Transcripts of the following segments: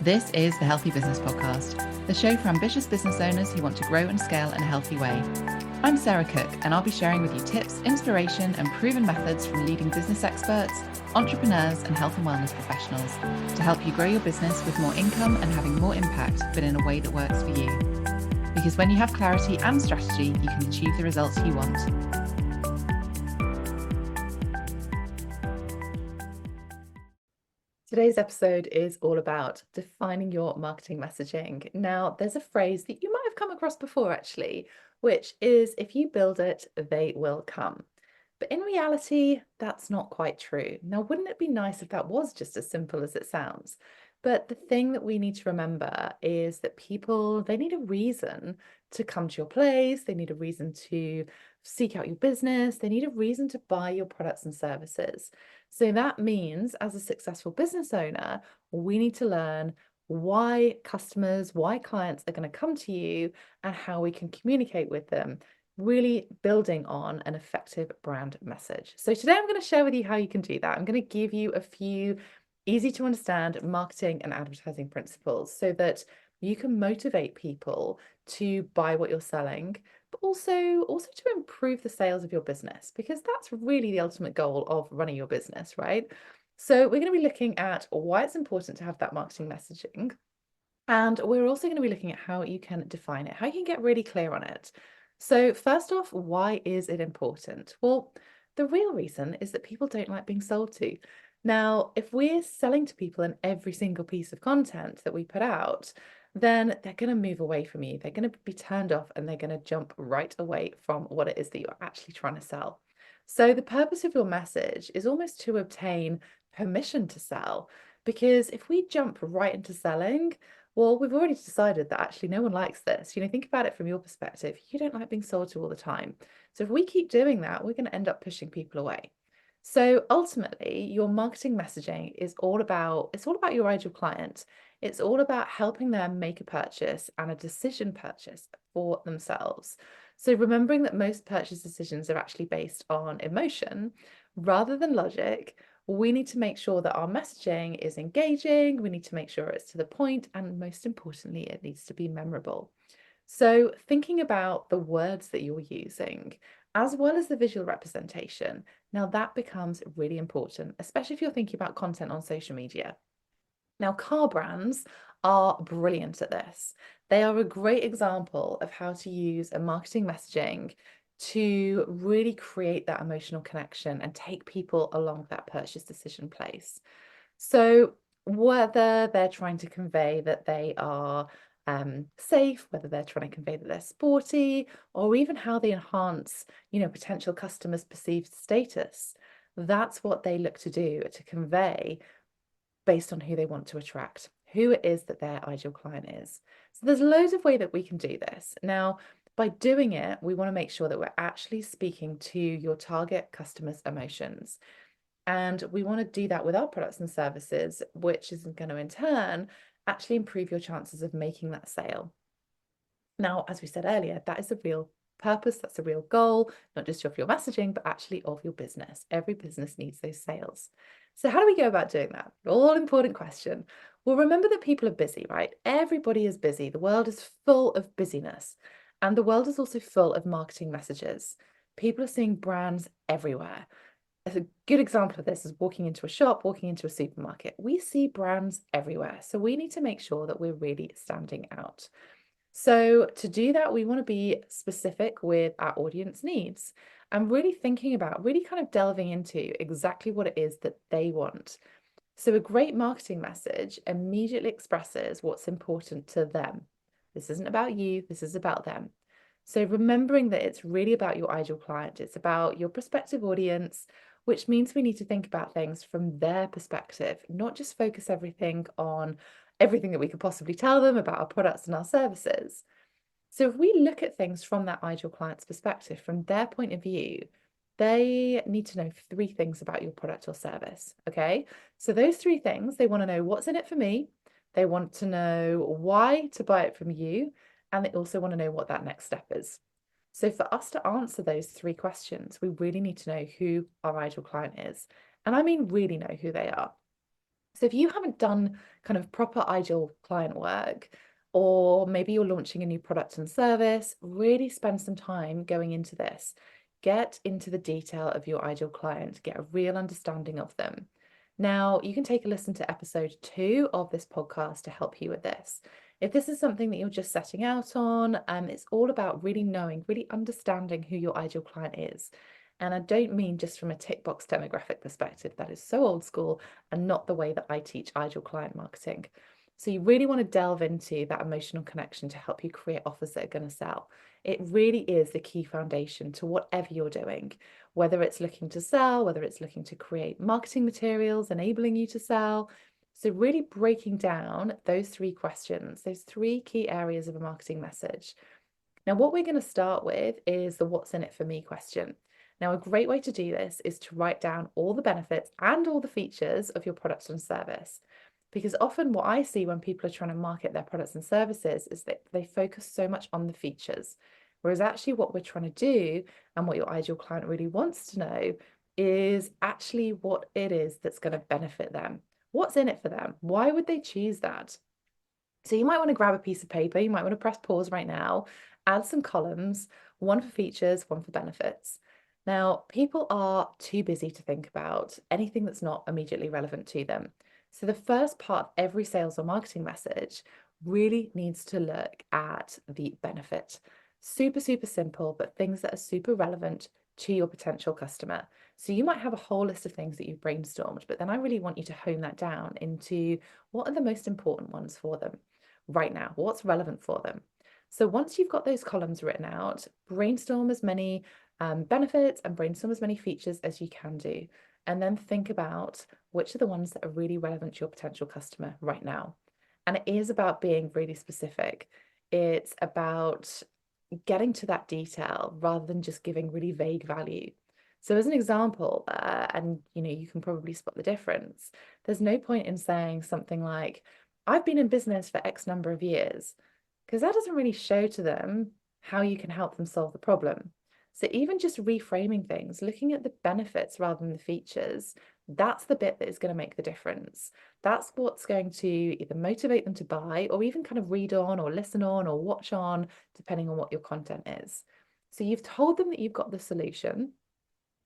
This is the Healthy Business Podcast, the show for ambitious business owners who want to grow and scale in a healthy way. I'm Sarah Cook, and I'll be sharing with you tips, inspiration, and proven methods from leading business experts, entrepreneurs, and health and wellness professionals to help you grow your business with more income and having more impact, but in a way that works for you. Because when you have clarity and strategy, you can achieve the results you want. Today's episode is all about defining your marketing messaging. Now, there's a phrase that you might have come across before, actually, which is, if you build it, they will come. But in reality, that's not quite true. Now, wouldn't it be nice if that was just as simple as it sounds? But the thing that we need to remember is that people, they need a reason to come to your place. They need a reason to seek out your business. They need a reason to buy your products and services. So that means, as a successful business owner, we need to learn why customers, why clients are going to come to you and how we can communicate with them, really building on an effective brand message. So today I'm going to share with you how you can do that. I'm going to give you a few easy to understand marketing and advertising principles so that you can motivate people to buy what you're selling, but also to improve the sales of your business, because that's really the ultimate goal of running your business, right? So we're going to be looking at why it's important to have that marketing messaging. And we're also going to be looking at how you can define it, how you can get really clear on it. So first off, why is it important? Well, the real reason is that people don't like being sold to. Now, if we're selling to people in every single piece of content that we put out, then they're going to move away from you. They're going to be turned off and they're going to jump right away from what it is that you're actually trying to sell. So the purpose of your message is almost to obtain permission to sell, because if we jump right into selling, well, we've already decided that actually no one likes this. Think about it from your perspective. You don't like being sold to all the time. So if we keep doing that, we're going to end up pushing people away. So ultimately, your marketing messaging is all about your ideal client. It's all about helping them make a purchase and a decision purchase for themselves. So remembering that most purchase decisions are actually based on emotion rather than logic, we need to make sure that our messaging is engaging, we need to make sure it's to the point, and most importantly, it needs to be memorable. So thinking about the words that you're using, as well as the visual representation, now that becomes really important, especially if you're thinking about content on social media. Now, car brands are brilliant at this. They are a great example of how to use a marketing messaging to really create that emotional connection and take people along that purchase decision place. So whether they're trying to convey that they are safe, whether they're trying to convey that they're sporty, or even how they enhance, potential customers' perceived status, that's what they look to do, to convey based on who they want to attract, who it is that their ideal client is. So there's loads of ways that we can do this. Now, by doing it, we want to make sure that we're actually speaking to your target customers' emotions. And we want to do that with our products and services, which is going to in turn actually improve your chances of making that sale. Now, as we said earlier, that is the real purpose, that's the real goal, not just of your messaging, but actually of your business. Every business needs those sales. So how do we go about doing that? All important question. Well, remember that people are busy, right? Everybody is busy. The world is full of busyness. And the world is also full of marketing messages. People are seeing brands everywhere. A good example of this is walking into a shop, walking into a supermarket. We see brands everywhere. So we need to make sure that we're really standing out. So to do that, we want to be specific with our audience needs and really thinking about, really kind of delving into exactly what it is that they want. So a great marketing message immediately expresses what's important to them. This isn't about you, this is about them. So remembering that it's really about your ideal client, it's about your prospective audience, which means we need to think about things from their perspective, not just focus everything on everything that we could possibly tell them about our products and our services. So if we look at things from that ideal client's perspective, from their point of view, they need to know 3 things about your product or service, okay? So those 3 things, they want to know what's in it for me, they want to know why to buy it from you, and they also want to know what that next step is. So for us to answer those 3 questions, we really need to know who our ideal client is. And I mean really know who they are. So if you haven't done kind of proper ideal client work, or maybe you're launching a new product and service, really spend some time going into this. Get into the detail of your ideal client, get a real understanding of them. Now, you can take a listen to episode 2 of this podcast to help you with this. If this is something that you're just setting out on, it's all about really knowing, really understanding who your ideal client is. And I don't mean just from a tick box demographic perspective, that is so old school and not the way that I teach ideal client marketing. So you really want to delve into that emotional connection to help you create offers that are going to sell. It really is the key foundation to whatever you're doing, whether it's looking to sell, whether it's looking to create marketing materials, enabling you to sell. So really breaking down those 3 questions, those 3 key areas of a marketing message. Now, what we're going to start with is the what's in it for me question. Now, a great way to do this is to write down all the benefits and all the features of your product and service. Because often what I see when people are trying to market their products and services is that they focus so much on the features. Whereas actually what we're trying to do and what your ideal client really wants to know is actually what it is that's going to benefit them. What's in it for them? Why would they choose that? So you might want to grab a piece of paper, you might want to press pause right now, add some columns, one for features, one for benefits. Now, people are too busy to think about anything that's not immediately relevant to them. So the first part of every sales or marketing message really needs to look at the benefit. Super, super simple, but things that are super relevant to your potential customer. So you might have a whole list of things that you've brainstormed, but then I really want you to hone that down into what are the most important ones for them right now, what's relevant for them. So once you've got those columns written out, brainstorm as many benefits and brainstorm as many features as you can do. And then think about which are the ones that are really relevant to your potential customer right now. And it is about being really specific. It's about getting to that detail rather than just giving really vague value. So as an example, and you can probably spot the difference, there's no point in saying something like, I've been in business for X number of years, because that doesn't really show to them how you can help them solve the problem. So even just reframing things, looking at the benefits rather than the features, that's the bit that is going to make the difference. That's what's going to either motivate them to buy or even kind of read on or listen on or watch on, depending on what your content is. So you've told them that you've got the solution,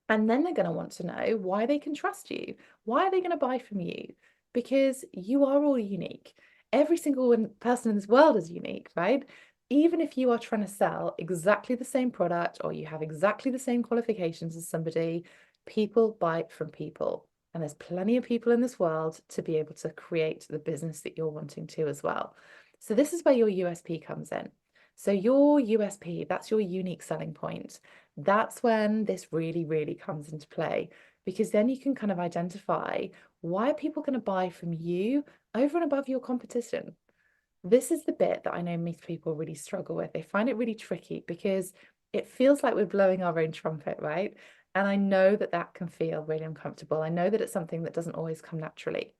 and then they're going to want to know why they can trust you. Why are they going to buy from you? Because you are all unique. Every single person in this world is unique, right? Even if you are trying to sell exactly the same product or you have exactly the same qualifications as somebody, people buy from people. And there's plenty of people in this world to be able to create the business that you're wanting to as well. So this is where your USP comes in. So your USP, that's your unique selling point. That's when this really, really comes into play, because then you can kind of identify why are people going to buy from you over and above your competition. This is the bit that I know most people really struggle with. They find it really tricky because it feels like we're blowing our own trumpet, right? And I know that that can feel really uncomfortable. I know that it's something that doesn't always come naturally.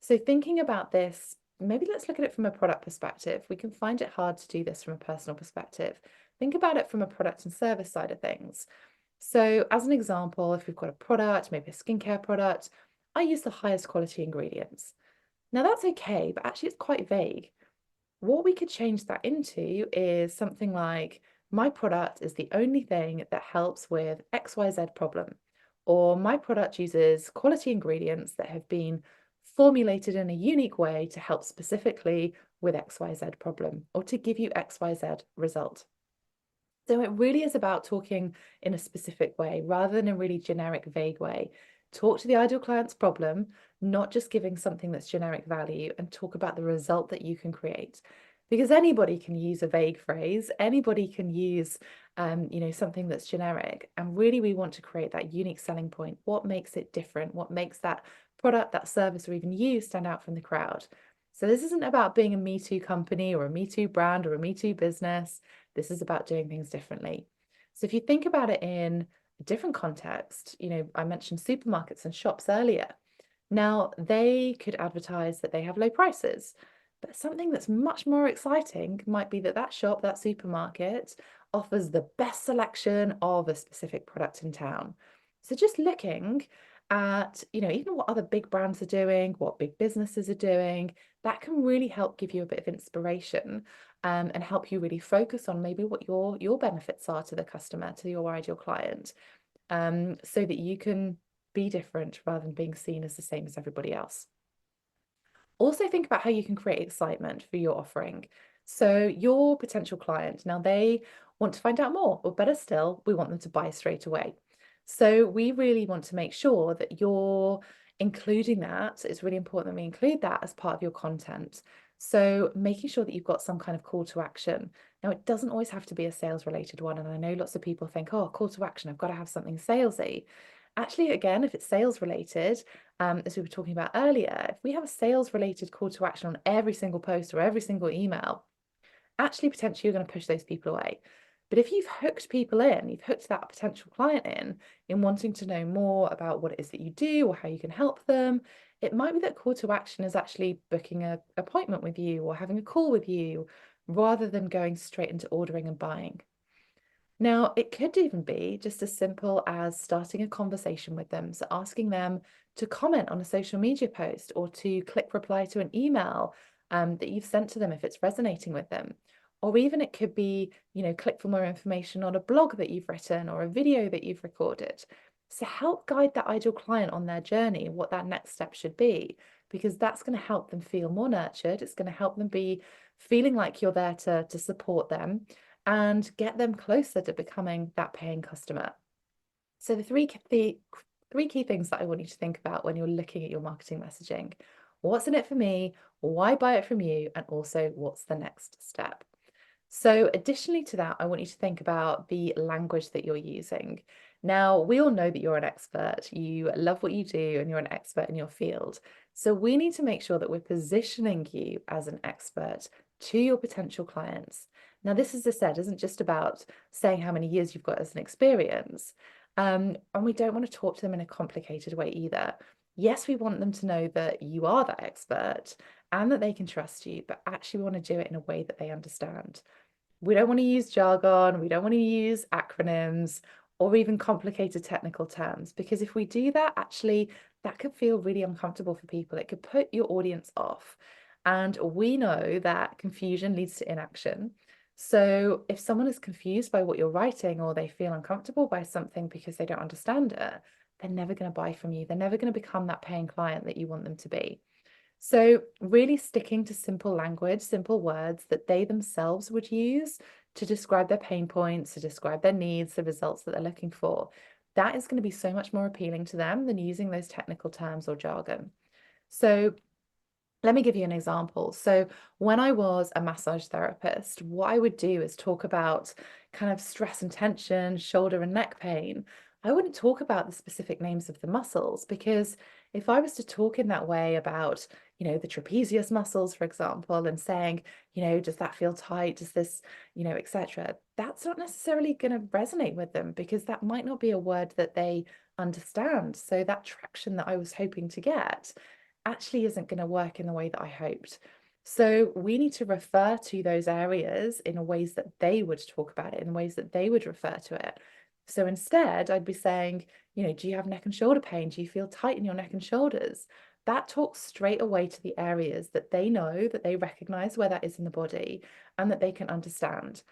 So thinking about this, maybe let's look at it from a product perspective. We can find it hard to do this from a personal perspective. Think about it from a product and service side of things. So as an example, if we've got a product, maybe a skincare product, I use the highest quality ingredients. Now that's okay, but actually it's quite vague. What we could change that into is something like, my product is the only thing that helps with XYZ problem, or my product uses quality ingredients that have been formulated in a unique way to help specifically with XYZ problem, or to give you XYZ result. So it really is about talking in a specific way rather than a really generic, vague way. Talk to the ideal client's problem, not just giving something that's generic value, and talk about the result that you can create. Because anybody can use a vague phrase, anybody can use something that's generic. And really we want to create that unique selling point. What makes it different? What makes that product, that service, or even you stand out from the crowd? So this isn't about being a Me Too company or a Me Too brand or a Me Too business. This is about doing things differently. So if you think about it in a different context, I mentioned supermarkets and shops earlier. Now, they could advertise that they have low prices, but something that's much more exciting might be that that shop, that supermarket, offers the best selection of a specific product in town. So just looking at, even what other big brands are doing, what big businesses are doing. That can really help give you a bit of inspiration, and help you really focus on maybe what your benefits are to the customer, to your ideal client, so that you can be different rather than being seen as the same as everybody else. Also think about how you can create excitement for your offering. So your potential client, now they want to find out more, or better still, we want them to buy straight away. So we really want to make sure that you're including that. It's really important that we include that as part of your content. So making sure that you've got some kind of call to action. Now, it doesn't always have to be a sales related one. And I know lots of people think, oh, call to action, I've got to have something salesy. Actually, again, if it's sales related, as we were talking about earlier, if we have a sales related call to action on every single post or every single email, actually potentially you're going to push those people away. But if you've hooked people in, you've hooked that potential client in wanting to know more about what it is that you do or how you can help them, it might be that call to action is actually booking an appointment with you or having a call with you rather than going straight into ordering and buying. Now, it could even be just as simple as starting a conversation with them. So asking them to comment on a social media post or to click reply to an email that you've sent to them if it's resonating with them. Or even it could be, click for more information on a blog that you've written or a video that you've recorded. So help guide that ideal client on their journey, what that next step should be, because that's going to help them feel more nurtured. It's going to help them be feeling like you're there to support them and get them closer to becoming that paying customer. So the three key things that I want you to think about when you're looking at your marketing messaging: what's in it for me, why buy it from you, and also what's the next step. So additionally to that, I want you to think about the language that you're using. Now, we all know that you're an expert, you love what you do, and you're an expert in your field. So we need to make sure that we're positioning you as an expert to your potential clients. Now, this, as I said, isn't just about saying how many years you've got as an experience. And we don't want to talk to them in a complicated way either. Yes, we want them to know that you are that expert and that they can trust you, but actually we want to do it in a way that they understand. We don't want to use jargon, we don't want to use acronyms or even complicated technical terms, because if we do that, actually, that could feel really uncomfortable for people. It could put your audience off. And we know that confusion leads to inaction. So if someone is confused by what you're writing or they feel uncomfortable by something because they don't understand it, they're never going to buy from you. They're never going to become that paying client that you want them to be. So really sticking to simple language, simple words that they themselves would use to describe their pain points, to describe their needs, the results that they're looking for. That is going to be so much more appealing to them than using those technical terms or jargon. So let me give you an example. So when I was a massage therapist, what I would do is talk about kind of stress and tension, shoulder and neck pain. I wouldn't talk about the specific names of the muscles, because if I was to talk in that way about, the trapezius muscles, for example, and saying, does that feel tight? Does this, etc. That's not necessarily going to resonate with them, because that might not be a word that they understand. So that traction that I was hoping to get actually isn't going to work in the way that I hoped. So we need to refer to those areas in ways that they would talk about it, in ways that they would refer to it. So instead, I'd be saying, do you have neck and shoulder pain? Do you feel tight in your neck and shoulders? That talks straight away to the areas that they know, that they recognize where that is in the body and that they can understand.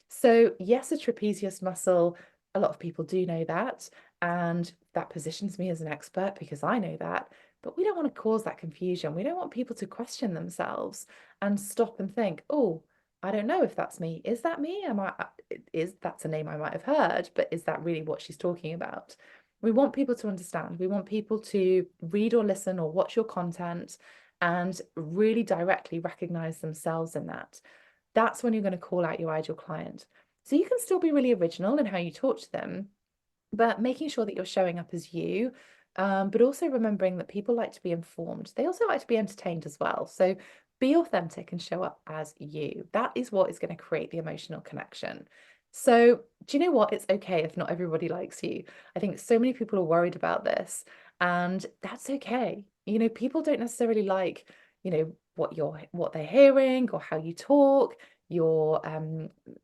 So yes, a trapezius muscle, a lot of people do know that, and that positions me as an expert because I know that. But we don't want to cause that confusion. We don't want people to question themselves and stop and think, oh, I don't know if that's me. Is that me? That's a name I might have heard, but is that really what she's talking about? We want people to understand. We want people to read or listen or watch your content and really directly recognize themselves in that. That's when you're going to call out your ideal client. So you can still be really original in how you talk to them, but making sure that you're showing up as you, but also remembering that people like to be informed. They also like to be entertained as well. So be authentic and show up as you. That is what is going to create the emotional connection. So do you know what? It's okay if not everybody likes you. I think so many people are worried about this, and that's okay. People don't necessarily like, what they're hearing or how you talk, your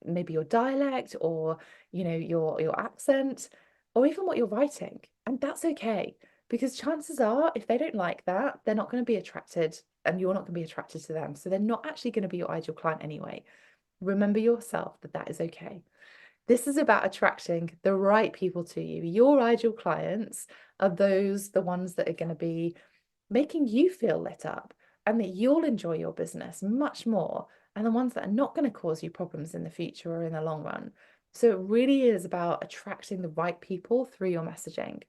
maybe your dialect or your accent, or even what you're writing. And that's okay. because chances are, if they don't like that, they're not going to be attracted and you're not going to be attracted to them. So they're not actually going to be your ideal client anyway. Remember yourself that that is okay. This is about attracting the right people to you. Your ideal clients are the ones that are going to be making you feel lit up and that you'll enjoy your business much more, and the ones that are not going to cause you problems in the future or in the long run. So it really is about attracting the right people through your messaging.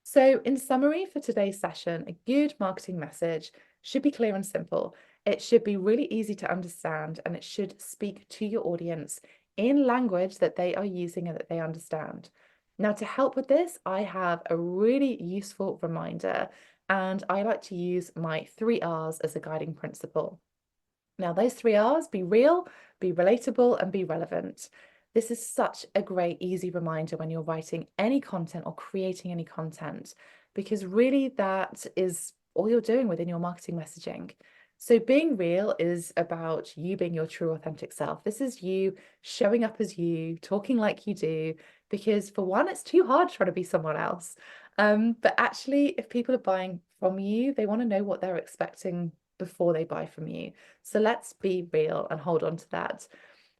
So in summary for today's session, a good marketing message should be clear and simple. It should be really easy to understand, and it should speak to your audience in language that they are using and that they understand. Now, to help with this, I have a really useful reminder, and I like to use my 3 R's as a guiding principle. Now, those 3 R's: be real, be relatable, and be relevant. This is such a great, easy reminder when you're writing any content or creating any content, because really that is all you're doing within your marketing messaging. So being real is about you being your true, authentic self. This is you showing up as you, talking like you do, because for one, it's too hard trying to be someone else. But actually, if people are buying from you, they want to know what they're expecting before they buy from you. So let's be real and hold on to that.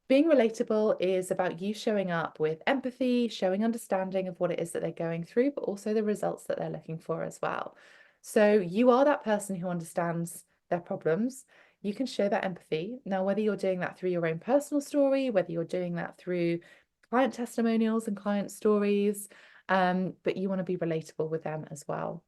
Being relatable is about you showing up with empathy, showing understanding of what it is that they're going through, but also the results that they're looking for as well. So you are that person who understands their problems. You can show that empathy. Now, whether you're doing that through your own personal story, whether you're doing that through client testimonials and client stories, but you want to be relatable with them as well.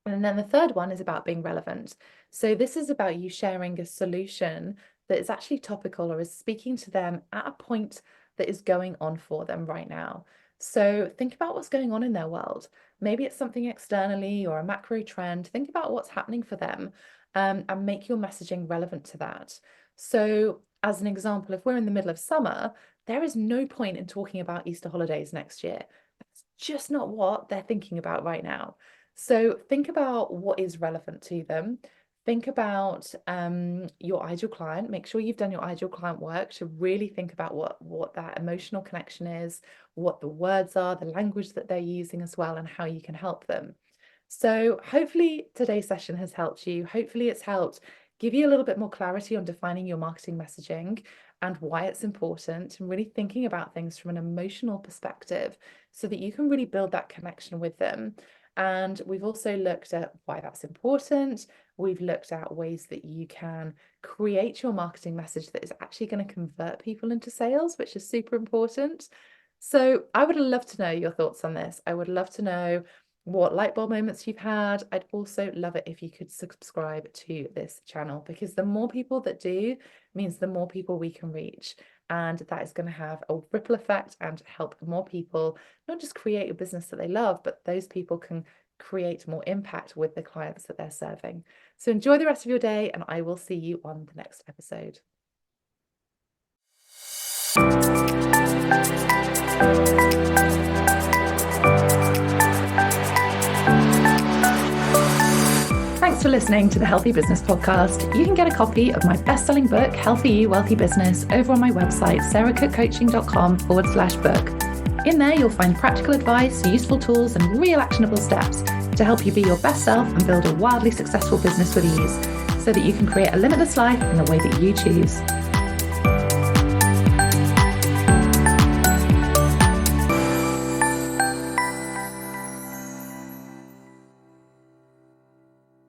And then the third one is about being relevant. So this is about you sharing a solution that is actually topical or is speaking to them at a point that is going on for them right now. So think about what's going on in their world. Maybe it's something externally or a macro trend. Think about what's happening for them, and make your messaging relevant to that. So as an example, if we're in the middle of summer, there is no point in talking about Easter holidays next year. That's just not what they're thinking about right now. So think about what is relevant to them. Think about your ideal client. Make sure you've done your ideal client work to really think about what that emotional connection is, what the words are, the language that they're using as well, and how you can help them. So hopefully today's session has helped you. Hopefully it's helped give you a little bit more clarity on defining your marketing messaging and why it's important, and really thinking about things from an emotional perspective so that you can really build that connection with them. And we've also looked at why that's important. We've looked at ways that you can create your marketing message that is actually going to convert people into sales, which is super important. So I would love to know your thoughts on this. I would love to know what light bulb moments you've had. I'd also love it if you could subscribe to this channel, because the more people that do means the more people we can reach. And that is going to have a ripple effect and help more people not just create a business that they love, but those people can create more impact with the clients that they're serving. So enjoy the rest of your day, and I will see you on the next episode. Thanks for listening to the Healthy Business Podcast. You can get a copy of my best-selling book, Healthy You, Wealthy Business, over on my website, sarahcookcoaching.com/book. In there, you'll find practical advice, useful tools, and real actionable steps to help you be your best self and build a wildly successful business with ease, so that you can create a limitless life in the way that you choose.